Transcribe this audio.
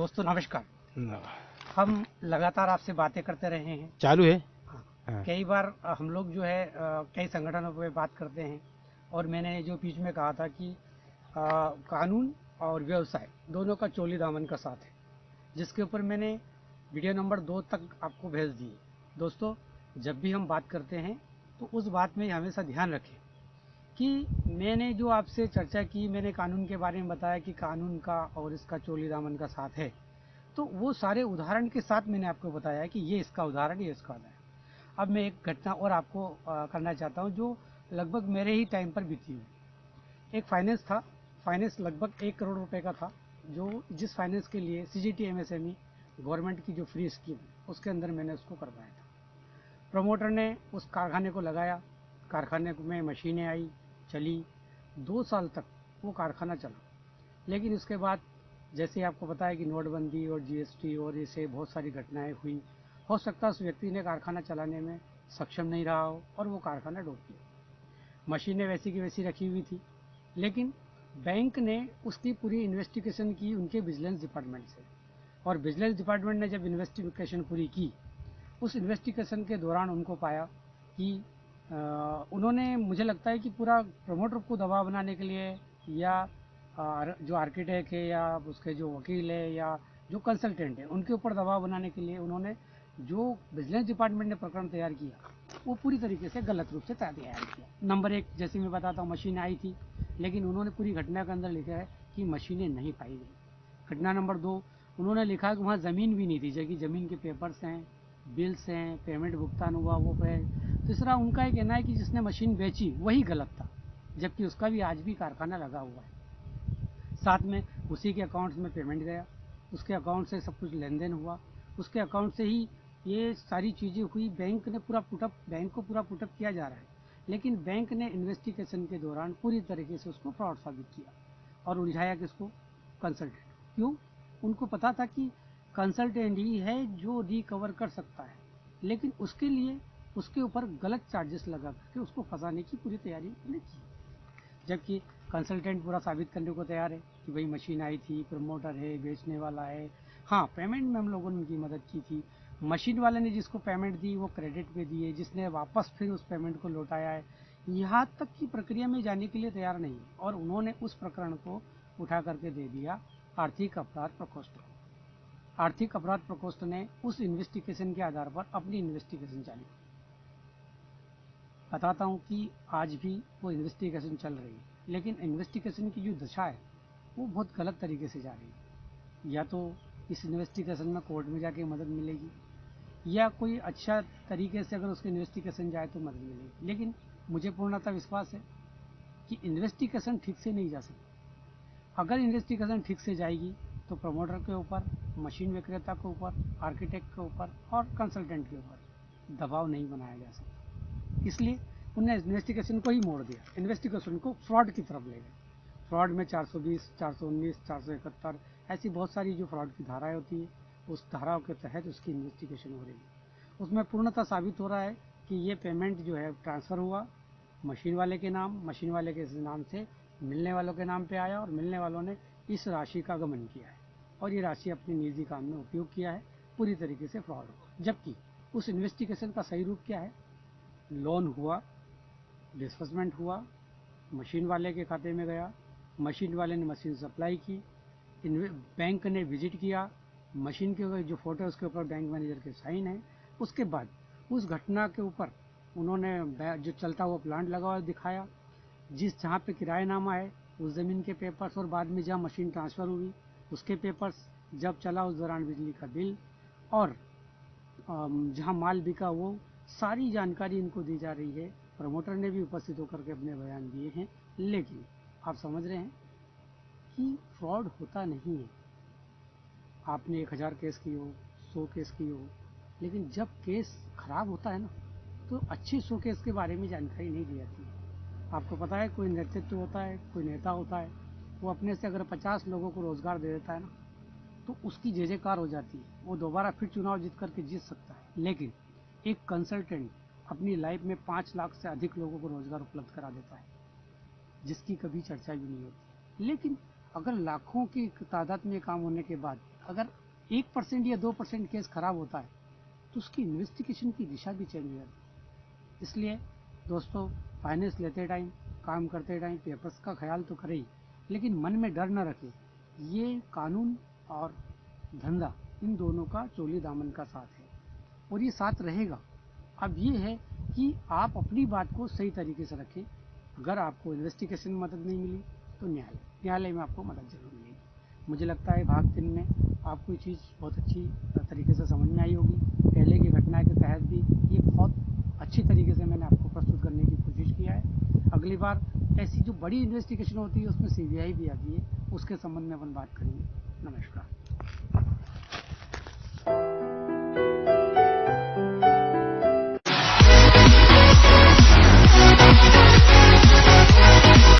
दोस्तों नमस्कार। न- हम लगातार आपसे बातें करते रहे हैं। चालू है। हाँ, हाँ। कई बार हम लोग जो है कई संगठनों पे बात करते हैं और मैंने जो बीच में कहा था कि कानून और व्यवसाय दोनों का चोली दामन का साथ है, जिसके ऊपर मैंने वीडियो नंबर 2 तक आपको भेज दिए। दोस्तों, जब भी हम बात करते हैं तो उस बात में हमेशा ध्यान रखें कि मैंने जो आपसे चर्चा की, मैंने कानून के बारे में बताया कि कानून का और इसका चोली दामन का साथ है, तो वो सारे उदाहरण के साथ मैंने आपको बताया कि ये इसका उदाहरण, ये इसका उदाहरण। अब मैं एक घटना और आपको करना चाहता हूँ जो लगभग मेरे ही टाइम पर बीती हुई। एक फाइनेंस था, फाइनेंस लगभग 1 करोड़ रुपए का था, जो जिस फाइनेंस के लिए सीजीटी एमएसएमई गवर्नमेंट की जो फ्री स्कीम है उसके अंदर मैंने उसको करवाया था। प्रमोटर ने उस कारखाने को लगाया, कारखाने में मशीनें आई, चली, 2 साल तक वो कारखाना चला। लेकिन उसके बाद जैसे आपको पता है कि नोटबंदी और जीएसटी और ऐसे बहुत सारी घटनाएं हुई, हो सकता है उस व्यक्ति ने कारखाना चलाने में सक्षम नहीं रहा हो और वो कारखाना डूब गया। मशीनें वैसी की वैसी रखी हुई थी, लेकिन बैंक ने उसकी पूरी इन्वेस्टिगेशन की उनके विजिलेंस डिपार्टमेंट से, और विजिलेंस डिपार्टमेंट ने जब इन्वेस्टिगेशन पूरी की, उस इन्वेस्टिगेशन के दौरान उनको पाया कि उन्होंने, मुझे लगता है कि पूरा प्रमोटर को दबाव बनाने के लिए, या जो आर्किटेक्ट है या उसके जो वकील है या जो कंसल्टेंट है उनके ऊपर दबाव बनाने के लिए, उन्होंने जो विजिलेंस डिपार्टमेंट ने प्रकरण तैयार किया वो पूरी तरीके से गलत रूप से तैयार किया। नंबर एक, जैसे मैं बताता हूँ, मशीन आई थी, लेकिन उन्होंने पूरी घटना के अंदर लिखा है कि मशीनें नहीं पाई गई। घटना नंबर 2, उन्होंने लिखा कि वहाँ ज़मीन भी नहीं थी, जबकि ज़मीन के पेपर्स हैं, बिल्स हैं, पेमेंट भुगतान हुआ वो है। तीसरा, उनका ये कहना है कि जिसने मशीन बेची वही गलत था, जबकि उसका भी आज भी कारखाना लगा हुआ है। साथ में उसी के अकाउंट्स में पेमेंट गया, उसके अकाउंट से सब कुछ लेन देन हुआ, उसके अकाउंट से ही ये सारी चीज़ें हुई। बैंक ने पूरा पुटअप, बैंक को पूरा पुटअप किया जा रहा है, लेकिन बैंक ने इन्वेस्टिगेशन के दौरान पूरी तरीके से उसको फ्रॉड साबित किया और उलझाया किसको? कंसल्टेंट। क्यों? उनको पता था कि कंसल्टेंट ही है जो रिकवर कर सकता है, लेकिन उसके लिए उसके ऊपर गलत चार्जेस लगा करके उसको फंसाने की पूरी तैयारी उन्होंने की। जबकि कंसल्टेंट पूरा साबित करने को तैयार है कि भाई मशीन आई थी, प्रमोटर है, बेचने वाला है। हाँ, पेमेंट में हम लोगों ने उनकी मदद की थी। मशीन वाले ने जिसको पेमेंट दी वो क्रेडिट पे दिए, जिसने वापस फिर उस पेमेंट को लौटाया है, यहाँ तक की प्रक्रिया में जाने के लिए तैयार नहीं है, और उन्होंने उस प्रकरण को उठा करके दे दिया आर्थिक अपराध प्रकोष्ठ को। आर्थिक अपराध प्रकोष्ठ ने उस इन्वेस्टिगेशन के आधार पर अपनी इन्वेस्टिगेशन चालू की। बताता हूँ कि आज भी वो इन्वेस्टिगेशन चल रही है, लेकिन इन्वेस्टिगेशन की जो दशा है वो बहुत गलत तरीके से जा रही है। या तो इस इन्वेस्टिगेशन में कोर्ट में जाके मदद मिलेगी, या कोई अच्छा तरीके से अगर उसकी इन्वेस्टिगेशन जाए तो मदद मिलेगी, लेकिन मुझे पूर्णतः विश्वास है कि इन्वेस्टिगेशन ठीक से नहीं जा सकती। अगर इन्वेस्टिगेशन ठीक से जाएगी तो प्रमोटर के ऊपर, मशीन विक्रेता के ऊपर, आर्किटेक्ट के ऊपर और कंसल्टेंट के ऊपर दबाव नहीं बनाया जा सकता। इसलिए उन्होंने इन्वेस्टिगेशन को ही मोड़ दिया, इन्वेस्टिगेशन को फ्रॉड की तरफ ले गए। फ्रॉड में 420, 419, 471 ऐसी बहुत सारी जो फ्रॉड की धाराएं होती है, उस धाराओं के तहत उसकी इन्वेस्टिगेशन हो रही है। उसमें पूर्णतः साबित हो रहा है कि ये पेमेंट जो है ट्रांसफ़र हुआ मशीन वाले के नाम, मशीन वाले के नाम से मिलने वालों के नाम पे आया, और मिलने वालों ने इस राशि का गमन किया है और ये राशि अपने निजी काम में उपयोग किया है। पूरी तरीके से फ्रॉड हुआ, जबकि उस इन्वेस्टिगेशन का सही रूप क्या है? लोन हुआ, डिस्बर्समेंट हुआ, मशीन वाले के खाते में गया, मशीन वाले ने मशीन सप्लाई की, बैंक ने विजिट किया, मशीन के जो फोटो उसके ऊपर बैंक मैनेजर के साइन है। उसके बाद उस घटना के ऊपर उन्होंने जो चलता हुआ प्लांट लगा हुआ दिखाया, जहाँ पे किराएनामा है उस ज़मीन के पेपर्स, और बाद में जहाँ मशीन ट्रांसफ़र हुई उसके पेपर्स, जब चला उस दौरान बिजली का बिल, और जहाँ माल बिका वो सारी जानकारी इनको दी जा रही है। प्रमोटर ने भी उपस्थित होकर के अपने बयान दिए हैं, लेकिन आप समझ रहे हैं कि फ्रॉड होता नहीं है। आपने 1000 केस की हो, 100 केस की हो, लेकिन जब केस खराब होता है ना, तो अच्छे 100 केस के बारे में जानकारी नहीं दी जाती है। आपको पता है, कोई नेतृत्व होता है, कोई नेता होता है, वो अपने से अगर 50 लोगों को रोज़गार दे देता है ना, तो उसकी जय जयकार हो जाती है, वो दोबारा फिर चुनाव जीत करके जीत सकता है। लेकिन एक कंसल्टेंट अपनी लाइफ में 5 लाख से अधिक लोगों को रोज़गार उपलब्ध करा देता है, जिसकी कभी चर्चा भी नहीं होती। लेकिन अगर लाखों की तादाद में काम होने के बाद अगर 1% या 2% केस खराब होता है तो उसकी इन्वेस्टिगेशन की दिशा भी चेंज हो जाती है। इसलिए दोस्तों, फाइनेंस लेते टाइम, काम करते टाइम पेपर्स का ख्याल तो करें ही, लेकिन मन में डर न रखें। ये कानून और धंधा, इन दोनों का चोली दामन का साथ है और ये साथ रहेगा। अब ये है कि आप अपनी बात को सही तरीके से रखें। अगर आपको इन्वेस्टिगेशन में मदद नहीं मिली तो न्यायालय में आपको मदद जरूर मिलेगी। मुझे लगता है भाग 3 में आपको ये चीज़ बहुत अच्छी तरीके से समझ में आई होगी। पहले की घटना के तहत भी ये बहुत अच्छी तरीके से मैंने आपको प्रस्तुत करने की कोशिश किया है। अगली बार ऐसी जो बड़ी इन्वेस्टिगेशन होती है उसमें CBI भी आती है, उसके संबंध में अपन बात करेंगे। नमस्कार।